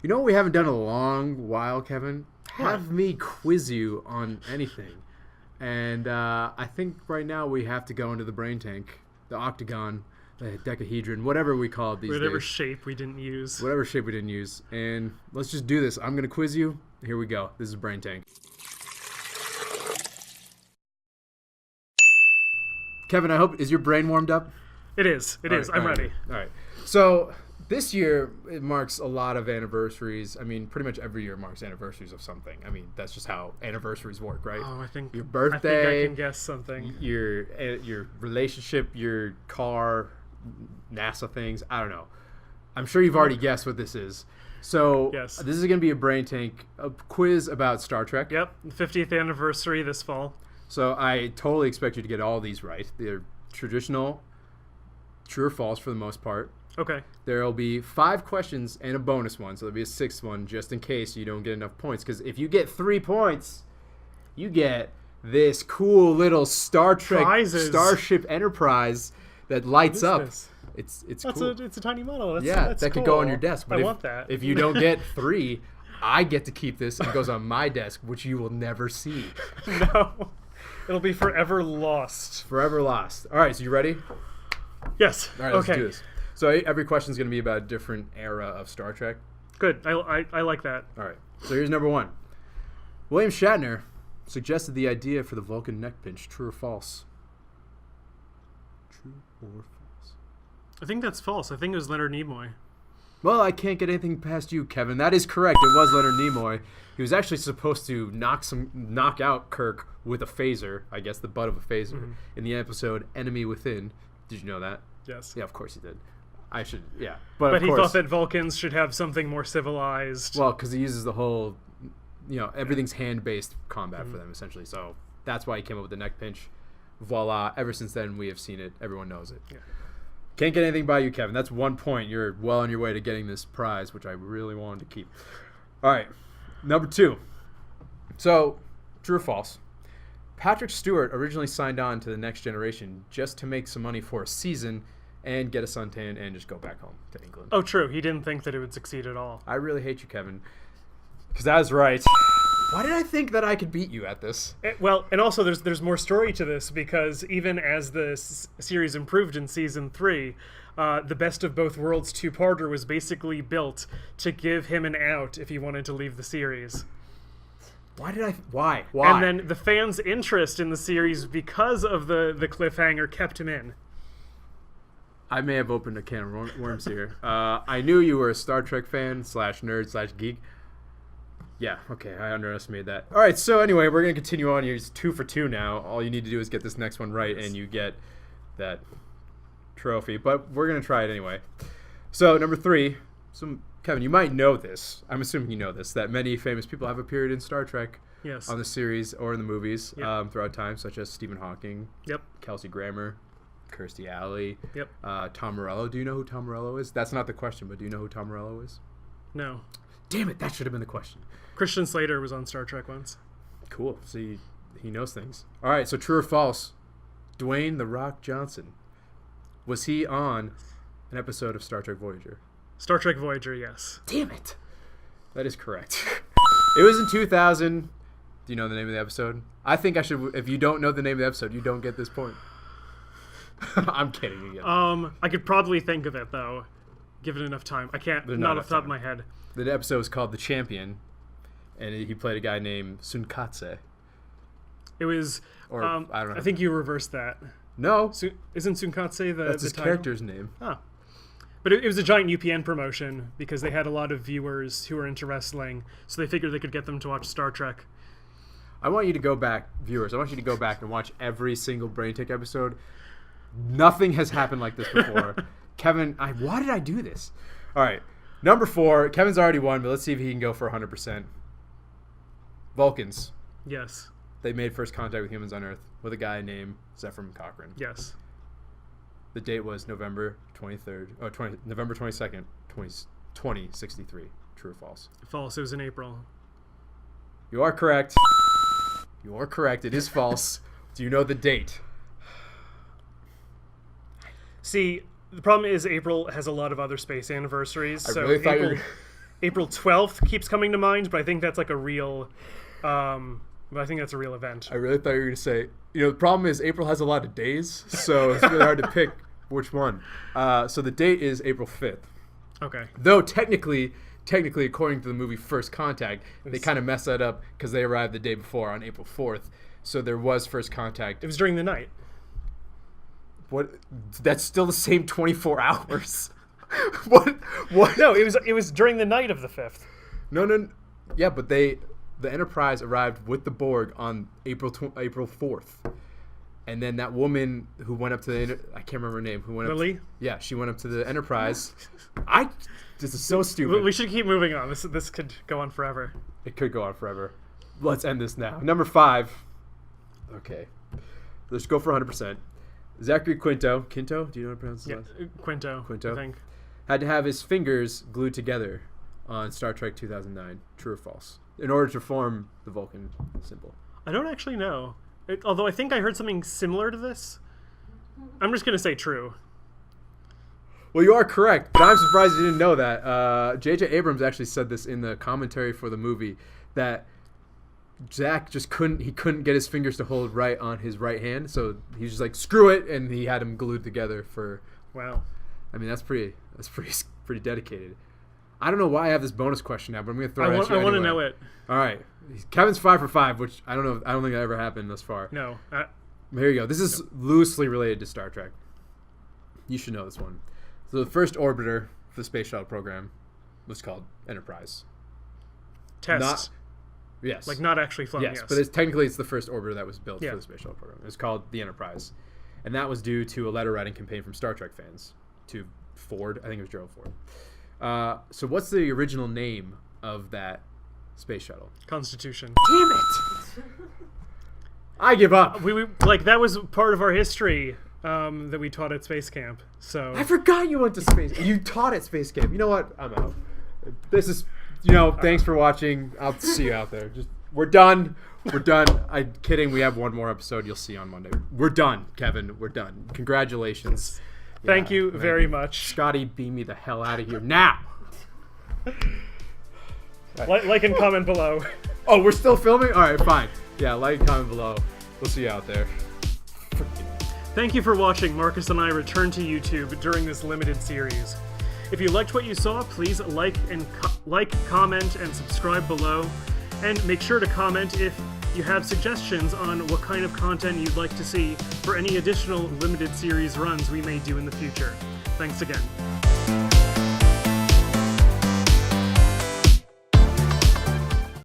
You know what we haven't done in a long while, Kevin? What? Have me quiz you on anything. And I think right now we have to go into the brain tank, the octagon, the decahedron, whatever we call it these Whatever days. shape we didn't use. Whatever shape we didn't use. And let's just do this. I'm going to quiz you. Here we go. This is brain tank. Kevin, I hope, is your brain warmed up? It is. It is. I'm ready. All right. So this year, it marks a lot of anniversaries. I mean, pretty much every year marks anniversaries of something. I mean, that's just how anniversaries work, right? Oh, I think Your I birthday, think I can guess something. your relationship, your car, NASA things. I don't know. I'm sure you've already guessed what this is. So Yes. this is going to be a brain tank, a quiz about Star Trek. Yep. 50th anniversary this fall. So I totally expect you to get all these right. They're traditional, true or false for the most part. Okay. There will be 5 questions and a bonus one, so there'll be a 6th one just in case you don't get enough points. Because if you get 3 points, you get this cool little Star Trek Prizes. Starship Enterprise that lights up. This? It's That's cool. it's a tiny model. That's, Yeah, that's that could cool. go on your desk. But I if, want that. If you don't get 3, I get to keep this and it goes on my desk, which you will never see. No. It'll be forever lost. Forever lost. All right, so you ready? Yes. All right, okay. let's do this. So every question is going to be about a different era of Star Trek. Good. I like that. All right. So here's number 1. William Shatner suggested the idea for the Vulcan neck pinch. True or false? True or false? I think that's false. I think it was Leonard Nimoy. Well, I can't get anything past you, Kevin. That is correct. It was Leonard Nimoy. He was actually supposed to knock out Kirk with a phaser, I guess the butt of a phaser, in the episode Enemy Within. Did you know that? Yes. Yeah, of course he did. I should, yeah. But But of he course, thought that Vulcans should have something more civilized. well, because he uses the whole, everything's hand-based combat for them, essentially. So that's why he came up with the neck pinch. Voila. Ever since then, we have seen it. Everyone knows it. Yeah. Can't get anything by you, Kevin. That's 1 point. You're well on your way to getting this prize, which I really wanted to keep. All right. Number 2. So, true or false? Patrick Stewart originally signed on to The Next Generation just to make some money for a season and get a suntan and just go back home to England. Oh, true. He didn't think that it would succeed at all. I really hate you, Kevin. Because that was right. Why did I think that I could beat you at this? Well, and also there's more story to this because even as the series improved in season 3, the Best of Both Worlds 2-parter was basically built to give him an out if he wanted to leave the series. Why? And then the fans' interest in the series because of the cliffhanger kept him in. I may have opened a can of worms here. I knew you were a Star Trek fan / nerd / geek. Yeah, okay, I underestimated that. All right, so anyway, we're going to continue on. You're 2 for 2 now. All you need to do is get this next one right, and you get that trophy. But we're going to try it anyway. So, number 3. Kevin, you might know this. I'm assuming you know this, that many famous people have appeared in Star Trek Yes. on the series or in the movies Yep. throughout time, such as Stephen Hawking, Yep. Kelsey Grammer, Kirstie Alley, Yep. Tom Morello. Do you know who Tom Morello is? That's not the question, but do you know who Tom Morello is? No. Damn it, that should have been the question. Christian Slater was on Star Trek once. Cool. See, he knows things. All right, so true or false? Dwayne "The Rock" Johnson. Was he on an episode of Star Trek Voyager? Star Trek Voyager, yes. Damn it. That is correct. It was in 2000. Do you know the name of the episode? I think I should. If you don't know the name of the episode, you don't get this point. I'm kidding again. I could probably think of it though, given enough time. I can't. There's Not not off the top enough of my head. The episode was called The Champion, and he played a guy named Sunkatse. It was. Or, I don't know. I think you reversed that. No, Isn't Sunkatse the that's his title? character's name. Oh. But it was a giant UPN promotion because they had a lot of viewers who were into wrestling, so they figured they could get them to watch Star Trek. I want you to go back, viewers. I want you to go back and watch every single Brain Tick episode. Nothing has happened like this before. Kevin, why did I do this? All right, number 4. Kevin's already won, but let's see if he can go for 100%. Vulcans. Yes. They made first contact with humans on Earth with a guy named Zefram Cochrane. Yes. The date was November 22nd, 2063. True or false? False. It was in April. You are correct. You are correct. It is false. Do you know the date? See, the problem is April has a lot of other space anniversaries. I so really thought you April, were... April 12th keeps coming to mind, but I think that's like a real. But I think that's a real event. I really thought you were going to say, the problem is April has a lot of days, so it's really hard to pick which one. So the date is April 5th. Okay. Though technically, according to the movie First Contact, they kind of messed that up because they arrived the day before on April 4th. So there was First Contact. It was during the night. What? That's still the same 24 hours. What? No, it was during the night of the 5th. No. Yeah, but the Enterprise arrived with the Borg on April 4th. And then that woman who went up to I can't remember her name. Who went Lily? Yeah, she went up to the Enterprise. This is so stupid. We should keep moving on. This could go on forever. It could go on forever. Let's end this now. Number 5. Okay. Let's go for 100%. Zachary Quinto. Quinto? Do you know how to pronounce his last name? Quinto. I think. Had to have his fingers glued together on Star Trek 2009. True or false? In order to form the Vulcan symbol. I don't actually know. Although I think I heard something similar to this. I'm just going to say true. Well, you are correct, but I'm surprised you didn't know that. J.J. Abrams actually said this in the commentary for the movie, that Zach just couldn't get his fingers to hold right on his right hand, so he was just like, screw it, and he had them glued together for... Wow. I mean, that's pretty dedicated. I don't know why I have this bonus question now, but I'm going to throw it at you I want to anyway. know it. All right. Kevin's 5 for 5, which I don't know. I don't think that ever happened thus far. No. Here you go. This is loosely related to Star Trek. You should know this one. So the first orbiter for the space shuttle program was called Enterprise. Test. Yes. Like not actually flown, yes. But technically it's the first orbiter that was built for the space shuttle program. It was called the Enterprise. And that was due to a letter writing campaign from Star Trek fans to Ford. I think it was Gerald Ford. So what's the original name of that space shuttle? Constitution. Damn it! I give up. We like that was part of our history that we taught at space camp. So I forgot you went to space. You taught at space camp. You know what? I'm out. This is, thanks for watching. I'll see you out there. We're done. I'm kidding. We have one more episode you'll see on Monday. We're done, Kevin. We're done. Congratulations. Thank you very much. Scotty, beam me the hell out of here now. Like and comment below. Oh, we're still filming? All right, fine. Yeah, like and comment below. We'll see you out there. Thank you for watching. Marcus and I return to YouTube during this limited series. If you liked what you saw, please like, comment, and subscribe below. And make sure to comment if you have suggestions on what kind of content you'd like to see for any additional limited series runs we may do in the future. Thanks again.